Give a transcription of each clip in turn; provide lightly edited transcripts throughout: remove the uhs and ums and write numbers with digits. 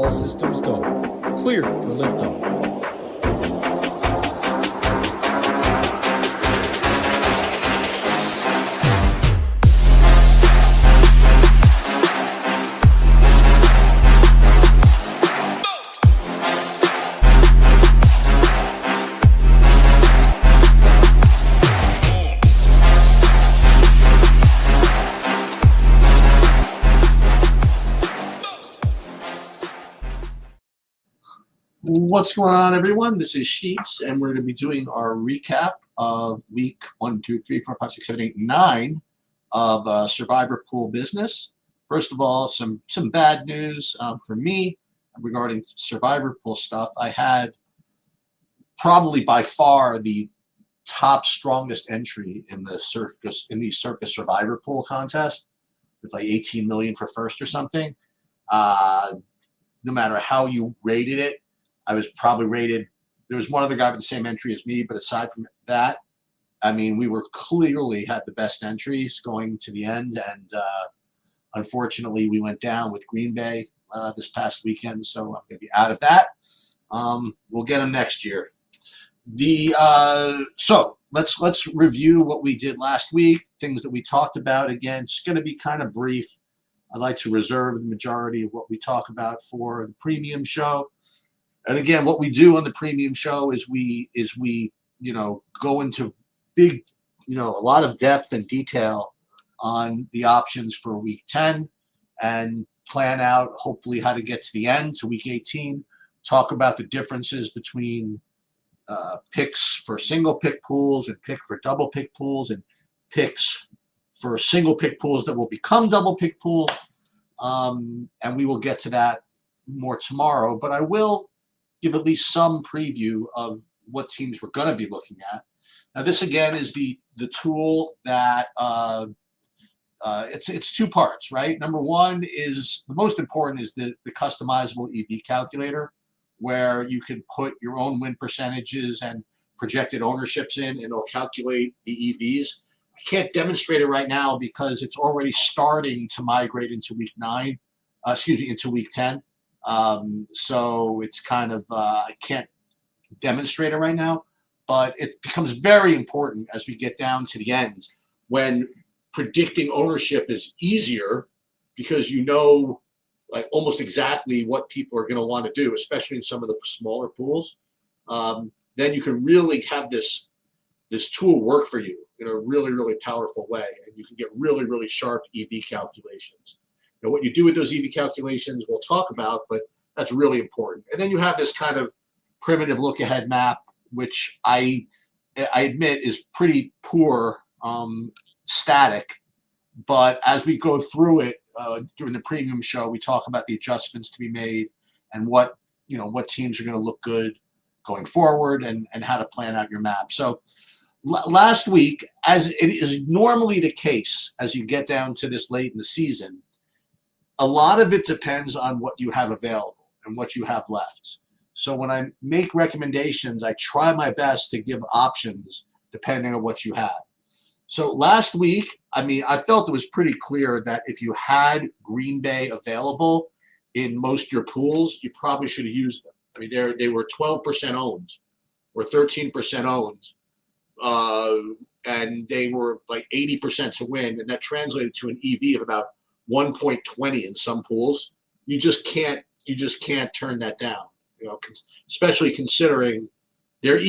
All systems go. Clear for liftoff. What's going on, everyone? This is Sheets, and we're going to be doing our recap of week 1, 2, 3, 4, 5, 6, 7, 8, 9 of Survivor Pool business. First of all, some bad news for me regarding Survivor Pool stuff. I had probably by far the top strongest entry in the Circus Survivor Pool contest with like 18 million for first or something. No matter how you rated it, I was probably rated. There was one other guy with the same entry as me, but aside from that, I mean, we were clearly had the best entries going to the end, and unfortunately, we went down with Green Bay this past weekend, so I'm going to be out of that. We'll get them next year. So let's review what we did last week, things that we talked about. Again, it's going to be kind of brief. I'd like to reserve the majority of what we talk about for the premium show. And again, what we do on the premium show is we go into big, a lot of depth and detail on the options for week 10 and plan out hopefully how to get to the end to week 18, talk about the differences between picks for single pick pools and pick for double pick pools and picks for single pick pools that will become double pick pools. And we will get to that more tomorrow, but I will give at least some preview of what teams we're going to be looking at. Now, this again is the tool that it's two parts, right? Number one is the most important is the customizable EV calculator, where you can put your own win percentages and projected ownerships in, and it'll calculate the EVs. I can't demonstrate it right now because it's already starting to migrate into week 9, into week 10. So it's kind of, I can't demonstrate it right now, but it becomes very important as we get down to the end when predicting ownership is easier because like almost exactly what people are going to want to do, especially in some of the smaller pools. Then you can really have this tool work for you in a really, really powerful way, and you can get really, really sharp EV calculations. Now, what you do with those EV calculations, we'll talk about, but that's really important. And then you have this kind of primitive look-ahead map, which I admit is pretty poor static. But as we go through it during the premium show, we talk about the adjustments to be made and what teams are going to look good going forward and how to plan out your map. So last week, as it is normally the case, as you get down to this late in the season, a lot of it depends on what you have available and what you have left. So when I make recommendations, I try my best to give options depending on what you have. So last week, I felt it was pretty clear that if you had Green Bay available in most of your pools, you probably should have used them. They were 12% owned or 13% owned, and they were like 80% to win, and that translated to an EV of about 1.20 in some pools. You just can't turn that down, especially considering their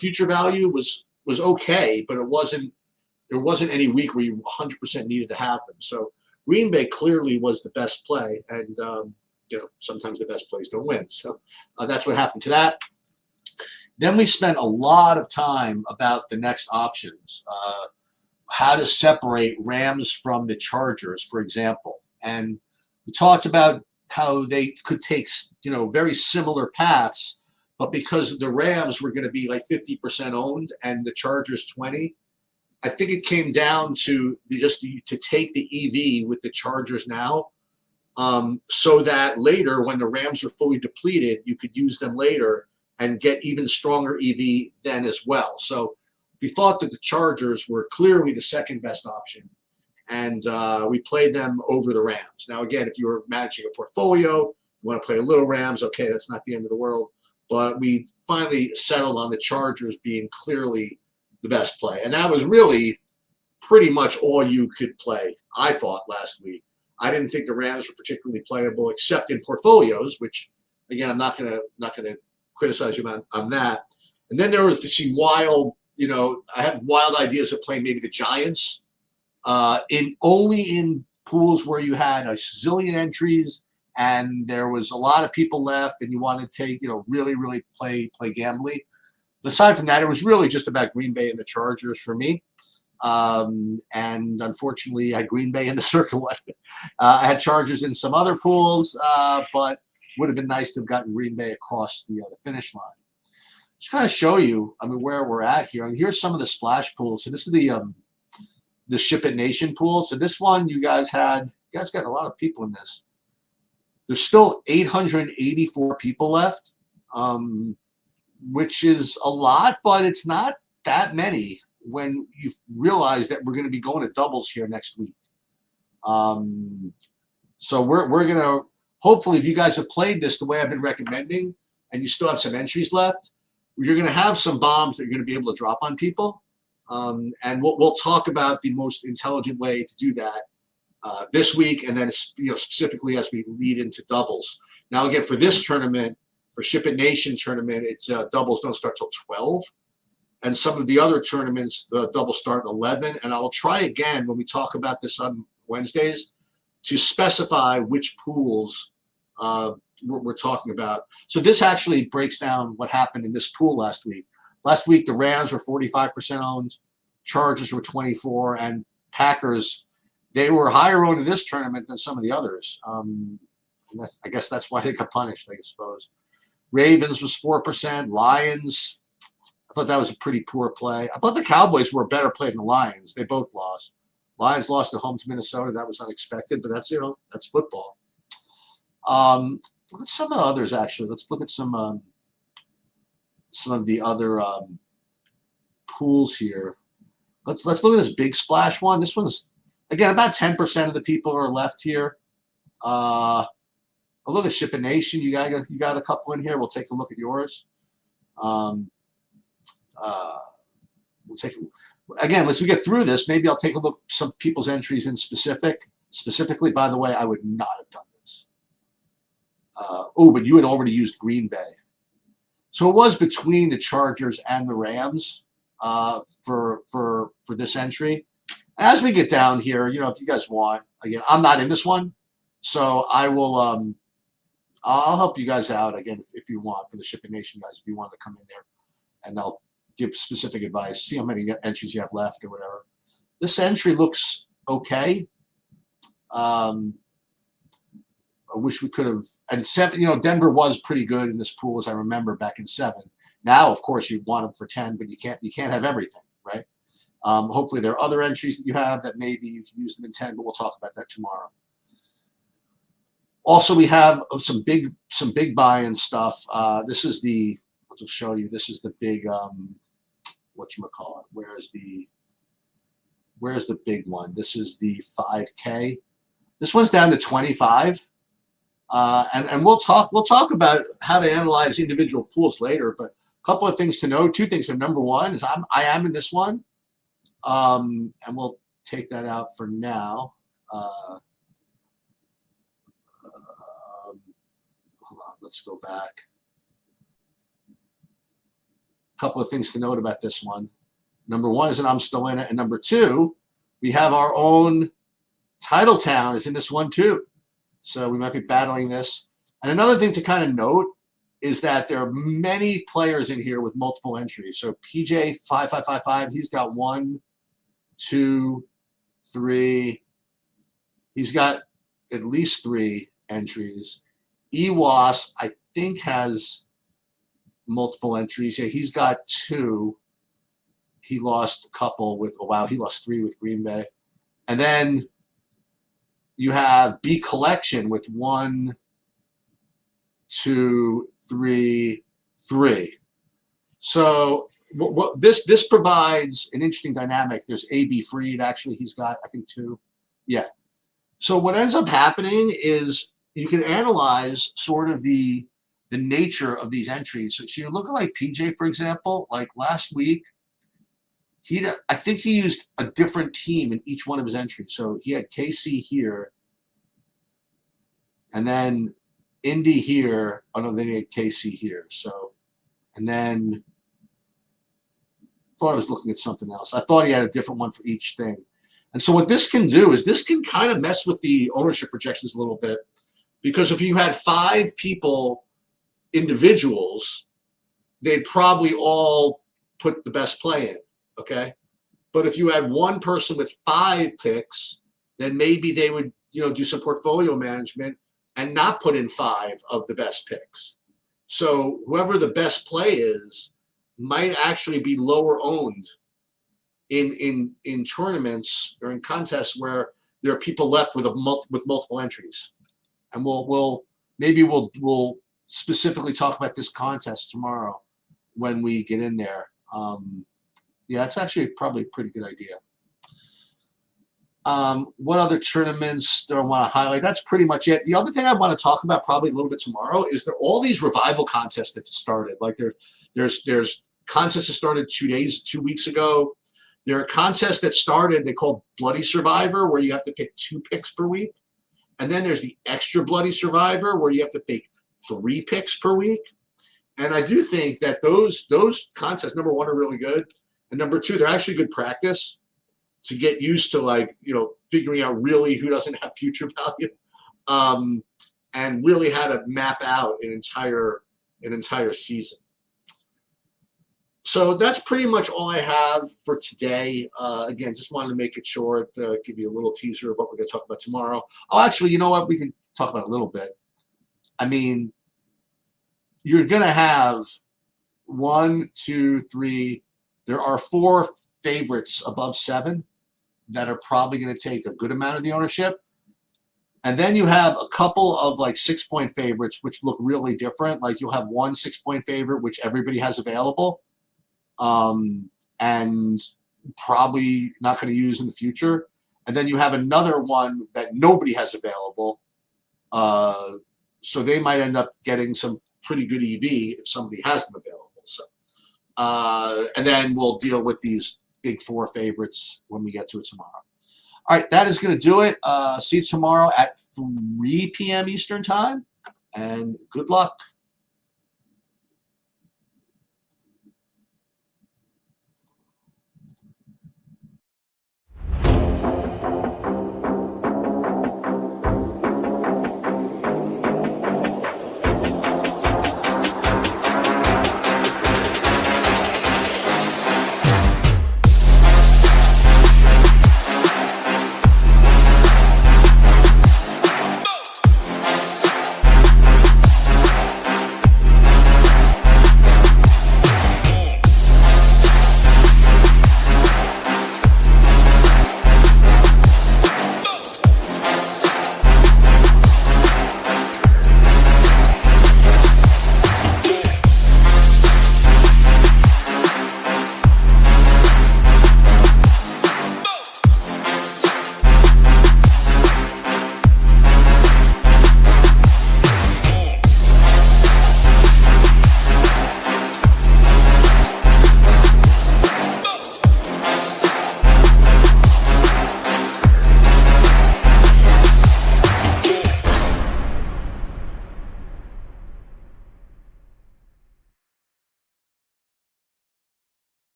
future value was okay, but there wasn't any week where you 100% needed to have them. So Green Bay clearly was the best play, and sometimes the best plays don't win. So that's what happened to that. Then we spent a lot of time about the next options. How to separate Rams from the Chargers, for example. And we talked about how they could take, very similar paths, but because the Rams were going to be like 50% owned and the Chargers 20, I think it came down to to take the EV with the Chargers now, so that later when the Rams are fully depleted, you could use them later and get even stronger EV then as well. So we thought that the Chargers were clearly the second best option, and we played them over the Rams. Now, again, if you were managing a portfolio, Want to play a little Rams? Okay, that's not the end of the world. But we finally settled on the Chargers being clearly the best play. And that was really pretty much all you could play, I thought, last week. I didn't think the Rams were particularly playable except in portfolios, which, again, I'm not gonna criticize you on that. And then there was some wild, I had wild ideas of playing maybe the Giants only in pools where you had a zillion entries and there was a lot of people left and you wanted to take, really, really play gambly. But aside from that, it was really just about Green Bay and the Chargers for me. And unfortunately, I had Green Bay in the circle one. I had Chargers in some other pools, but would have been nice to have gotten Green Bay across the finish line. Just kind of show you, where we're at here. And here's some of the splash pools. So this is the Ship It Nation pool. So this one, you guys got a lot of people in this. There's still 884 people left, which is a lot, but it's not that many when you realize that we're going to be going to doubles here next week. So we're going to, hopefully, if you guys have played this the way I've been recommending and you still have some entries left, you're going to have some bombs that you're going to be able to drop on people. And we'll talk about the most intelligent way to do that this week, and then specifically as we lead into doubles. Now, again, for this tournament, for Ship It Nation tournament, it's doubles don't start till 12. And some of the other tournaments, the doubles start at 11. And I will try again when we talk about this on Wednesdays to specify which pools we're talking about. So this actually breaks down what happened in this pool last week. Last week, the Rams were 45% owned, Chargers were 24%, and Packers, they were higher owned in this tournament than some of the others. And I guess that's why they got punished, I suppose. Ravens was 4%, Lions, I thought that was a pretty poor play. I thought the Cowboys were a better play than the Lions. They both lost. Lions lost at home to Minnesota. That was unexpected, but that's that's football. Look at some of the others, actually. Let's look at some of the other pools here. Let's look at this big splash one. This one's, again, about 10% of the people are left here. I'll look at Ship It Nation. You got a couple in here. We'll take a look at yours. We'll take, again, as we get through this, maybe I'll take a look at some people's entries in specifically. By the way, I would not have done this. But you had already used Green Bay. So it was between the Chargers and the Rams for this entry. As we get down here, if you guys want, again, I'm not in this one, so I will. I'll help you guys out again if you want, for the Ship It Nation guys, if you want to come in there, and I'll give specific advice. See how many entries you have left or whatever. This entry looks okay. I wish we could have. And 7, Denver was pretty good in this pool, as I remember back in 7. Now, of course, you want them for 10, but you can't have everything, right? Hopefully, there are other entries that you have that maybe you can use them in 10, but we'll talk about that tomorrow. Also, we have some big buy-in stuff. This is the. I'll just show you. This is the big. Whatchamacallit? Where's the big one? This is the 5K. This one's down to 25. And we'll talk about how to analyze individual pools later. But a couple of things to know. 2 things. So number one is I am in this one, and we'll take that out for now. Hold on, let's go back. A couple of things to note about this one. Number one is that I'm still in it, and number 2, we have our own Titletown is in this one too. So we might be battling this. And another thing to kind of note is that there are many players in here with multiple entries. So PJ5555, he's got 1, 2, 3. He's got at least 3 entries. EWAS, I think, has multiple entries. Yeah, he's got 2. He lost a couple with, he lost 3 with Green Bay. And then you have B Collection with 1, 2, 3, 3. So this provides an interesting dynamic. There's A.B. Freed, actually, he's got, I think, 2. Yeah. So what ends up happening is, you can analyze sort of the nature of these entries. So you look at like PJ, for example, like last week, I think he used a different team in each one of his entries. So he had KC here, and then Indy here. Oh no, then he had KC here. So, and then I thought I was looking at something else. I thought he had a different one for each thing. And so what this can do is this can kind of mess with the ownership projections a little bit, because if you had 5 people, individuals, they'd probably all put the best play in. Okay, but if you had one person with 5 picks, then maybe they would, do some portfolio management and not put in 5 of the best picks. So whoever the best play is might actually be lower owned in tournaments or in contests where there are people left with multiple entries. And we'll specifically talk about this contest tomorrow when we get in there. Yeah, it's actually probably a pretty good idea. What other tournaments do I want to highlight? That's pretty much it. The other thing I want to talk about probably a little bit tomorrow is there all these revival contests that started. Like there's contests that started 2 weeks ago. There are contests that started, they called Bloody Survivor, where you have to pick 2 picks per week. And then there's the Extra Bloody Survivor, where you have to pick 3 picks per week. And I do think that those contests, number one, are really good. And number two, they're actually good practice to get used to, figuring out really who doesn't have future value, and really how to map out an entire season. So that's pretty much all I have for today. Again, just wanted to make it short, give you a little teaser of what we're going to talk about tomorrow. Oh, actually, you know what? We can talk about it a little bit. I mean, you're going to have 1, 2, 3. There are 4 favorites above 7 that are probably going to take a good amount of the ownership. And then you have a couple of 6-point favorites, which look really different. Like you'll have one 6-point favorite, which everybody has available, and probably not going to use in the future. And then you have another one that nobody has available. So they might end up getting some pretty good EV if somebody has them available. So, and then we'll deal with these big 4 favorites when we get to it tomorrow. All right, that is going to do it. See you tomorrow at 3 p.m. Eastern time, and good luck.